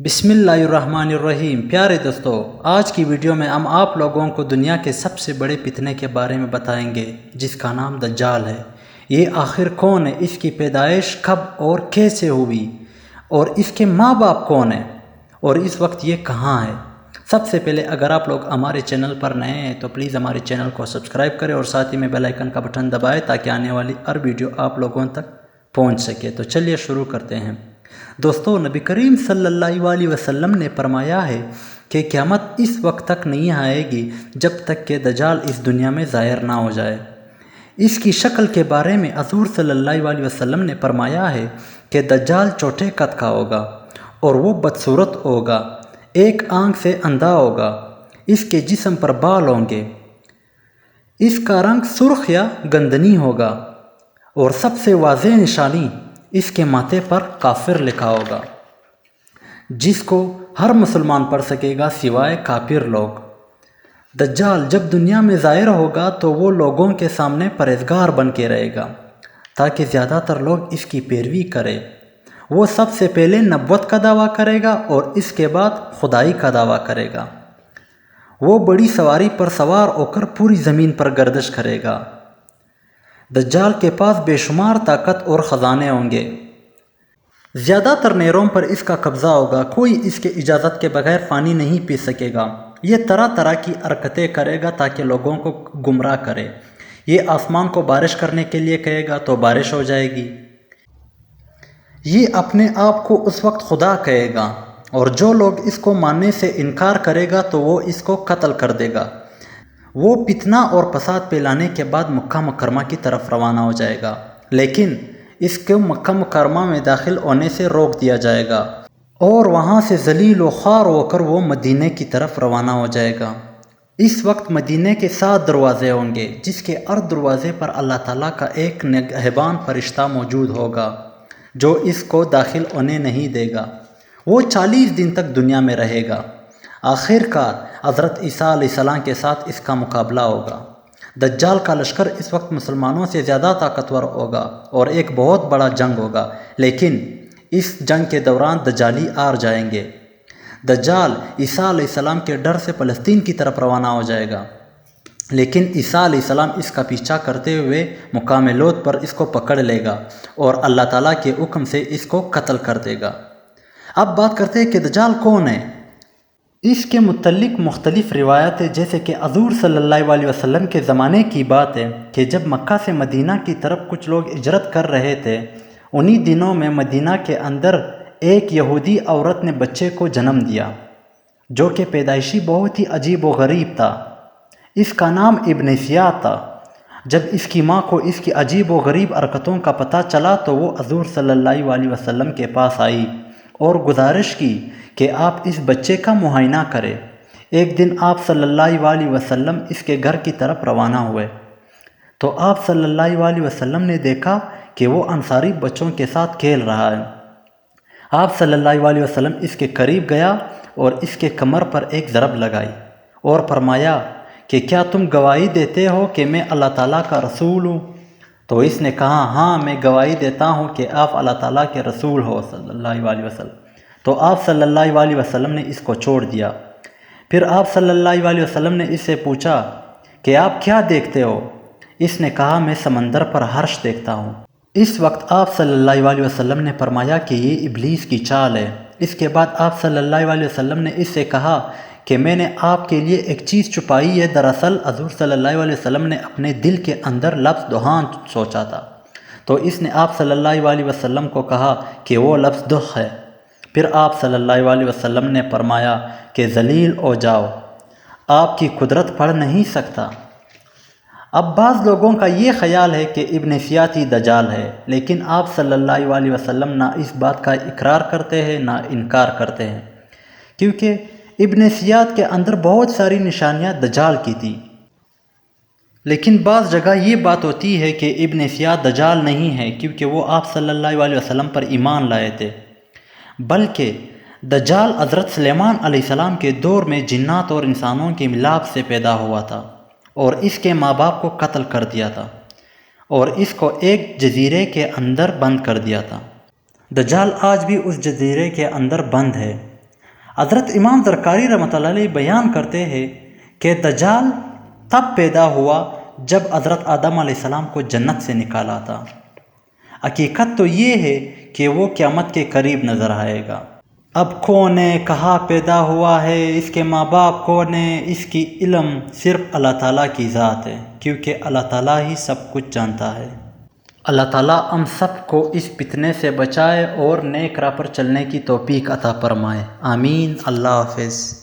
بسم اللہ الرحمن الرحیم۔ پیارے دوستو، آج کی ویڈیو میں ہم آپ لوگوں کو دنیا کے سب سے بڑے فتنے کے بارے میں بتائیں گے، جس کا نام دجال ہے۔ یہ آخر کون ہے، اس کی پیدائش کب اور کیسے ہوئی، اور اس کے ماں باپ کون ہیں، اور اس وقت یہ کہاں ہے۔ سب سے پہلے اگر آپ لوگ ہمارے چینل پر نئے ہیں تو پلیز ہمارے چینل کو سبسکرائب کریں اور ساتھ ہی میں بیل آئیکن کا بٹن دبائیں تاکہ آنے والی ہر ویڈیو آپ لوگوں تک پہنچ سکے۔ تو چلیے شروع کرتے ہیں۔ دوستو، نبی کریم صلی اللہ علیہ وسلم نے فرمایا ہے کہ قیامت اس وقت تک نہیں آئے گی جب تک کہ دجال اس دنیا میں ظاہر نہ ہو جائے۔ اس کی شکل کے بارے میں حضور صلی اللہ علیہ وسلم نے فرمایا ہے کہ دجال چھوٹے قد کا ہوگا اور وہ بدصورت ہوگا، ایک آنکھ سے اندھا ہوگا، اس کے جسم پر بال ہوں گے، اس کا رنگ سرخ یا گندنی ہوگا، اور سب سے واضح نشانی اس کے ماتھے پر کافر لکھا ہوگا، جس کو ہر مسلمان پڑھ سکے گا سوائے کافر لوگ۔ دجال جب دنیا میں ظاہر ہوگا تو وہ لوگوں کے سامنے پرہیزگار بن کے رہے گا تاکہ زیادہ تر لوگ اس کی پیروی کریں۔ وہ سب سے پہلے نبوت کا دعویٰ کرے گا اور اس کے بعد خدائی کا دعویٰ کرے گا۔ وہ بڑی سواری پر سوار ہو کر پوری زمین پر گردش کرے گا۔ دجال کے پاس بے شمار طاقت اور خزانے ہوں گے۔ زیادہ تر نہروں پر اس کا قبضہ ہوگا، کوئی اس کے اجازت کے بغیر پانی نہیں پی سکے گا۔ یہ طرح طرح کی حرکتیں کرے گا تاکہ لوگوں کو گمراہ کرے۔ یہ آسمان کو بارش کرنے کے لیے کہے گا تو بارش ہو جائے گی۔ یہ اپنے آپ کو اس وقت خدا کہے گا، اور جو لوگ اس کو ماننے سے انکار کرے گا تو وہ اس کو قتل کر دے گا۔ وہ فتنہ اور فساد پھیلانے کے بعد مکہ مکرمہ کی طرف روانہ ہو جائے گا، لیکن اس کو مکہ مکرمہ میں داخل ہونے سے روک دیا جائے گا، اور وہاں سے ذلیل و خوار ہو کر وہ مدینہ کی طرف روانہ ہو جائے گا۔ اس وقت مدینہ کے 7 دروازے ہوں گے، جس کے ہر دروازے پر اللہ تعالیٰ کا ایک نگہبان فرشتہ موجود ہوگا جو اس کو داخل ہونے نہیں دے گا۔ وہ 40 دن تک دنیا میں رہے گا۔ آخر کار حضرت عیسیٰ علیہ السلام کے ساتھ اس کا مقابلہ ہوگا۔ دجال کا لشکر اس وقت مسلمانوں سے زیادہ طاقتور ہوگا اور ایک بہت بڑا جنگ ہوگا، لیکن اس جنگ کے دوران دجالی ہار جائیں گے۔ دجال عیسیٰ علیہ السلام کے ڈر سے فلسطین کی طرف روانہ ہو جائے گا، لیکن عیسیٰ علیہ السلام اس کا پیچھا کرتے ہوئے مقام لوط پر اس کو پکڑ لے گا اور اللہ تعالیٰ کے حکم سے اس کو قتل کر دے گا۔ اب بات کرتے ہیں کہ دجال کون ہے۔ اس کے متعلق مختلف روایات ہیں، جیسے کہ حضور صلی اللہ علیہ وسلم کے زمانے کی بات ہے کہ جب مکہ سے مدینہ کی طرف کچھ لوگ ہجرت کر رہے تھے، انہی دنوں میں مدینہ کے اندر ایک یہودی عورت نے بچے کو جنم دیا جو کہ پیدائشی بہت ہی عجیب و غریب تھا۔ اس کا نام ابن سیاد تھا۔ جب اس کی ماں کو اس کی عجیب و غریب حرکتوں کا پتہ چلا تو وہ حضور صلی اللہ علیہ وسلم کے پاس آئی اور گزارش کی کہ آپ اس بچے کا معائنہ کریں۔ ایک دن آپ صلی اللہ علیہ وسلم اس کے گھر کی طرف روانہ ہوئے تو آپ صلی اللہ علیہ وسلم نے دیکھا کہ وہ انصاری بچوں کے ساتھ کھیل رہا ہے۔ آپ صلی اللہ علیہ وسلم اس کے قریب گیا اور اس کے کمر پر ایک ضرب لگائی اور فرمایا کہ کیا تم گواہی دیتے ہو کہ میں اللہ تعالیٰ کا رسول ہوں؟ تو اس نے کہا، ہاں میں گواہی دیتا ہوں کہ آپ اللہ تعالیٰ کے رسول ہو صلی اللہ علیہ وسلم۔ تو آپ صلی اللہ علیہ وسلم نے اس کو چھوڑ دیا۔ پھر آپ صلی اللہ علیہ وسلم نے اس سے پوچھا کہ آپ کیا دیکھتے ہو؟ اس نے کہا، میں سمندر پر عرش دیکھتا ہوں۔ اس وقت آپ صلی اللہ علیہ وسلم نے فرمایا کہ یہ ابلیس کی چال ہے۔ اس کے بعد آپ صلی اللہ علیہ وسلم نے اس سے کہا کہ میں نے آپ کے لیے ایک چیز چھپائی ہے۔ دراصل حضور صلی اللہ علیہ وسلم نے اپنے دل کے اندر لفظ دخان سوچا تھا، تو اس نے آپ صلی اللہ علیہ وسلم کو کہا کہ وہ لفظ دخ ہے۔ پھر آپ صلی اللہ علیہ وسلم نے فرمایا کہ ذلیل ہو جاؤ، آپ کی قدرت پڑھ نہیں سکتا۔ اب بعض لوگوں کا یہ خیال ہے کہ ابن سیاد ہی دجال ہے، لیکن آپ صلی اللہ علیہ وسلم نہ اس بات کا اقرار کرتے ہیں نہ انکار کرتے ہیں، کیونکہ ابن سیاد کے اندر بہت ساری نشانیاں دجال کی تھی۔ لیکن بعض جگہ یہ بات ہوتی ہے کہ ابن سیاد دجال نہیں ہے، کیونکہ وہ آپ صلی اللہ علیہ وسلم پر ایمان لائے تھے، بلکہ دجال حضرت سلیمان علیہ السلام کے دور میں جنات اور انسانوں کے ملاپ سے پیدا ہوا تھا اور اس کے ماں باپ کو قتل کر دیا تھا اور اس کو ایک جزیرے کے اندر بند کر دیا تھا۔ دجال آج بھی اس جزیرے کے اندر بند ہے۔ حضرت امام زرکاری رحمۃ اللہ علیہ بیان کرتے ہیں کہ دجال تب پیدا ہوا جب حضرت آدم علیہ السلام کو جنت سے نکالا تھا۔ حقیقت تو یہ ہے کہ وہ قیامت کے قریب نظر آئے گا۔ اب کون ہے، کہاں پیدا ہوا ہے، اس کے ماں باپ کون ہیں، اس کی علم صرف اللہ تعالیٰ کی ذات ہے، کیونکہ اللہ تعالیٰ ہی سب کچھ جانتا ہے۔ اللہ تعالیٰ ہم سب کو اس فتنے سے بچائے اور نیک راہ پر چلنے کی توفیق عطا فرمائے، آمین۔ اللہ حافظ۔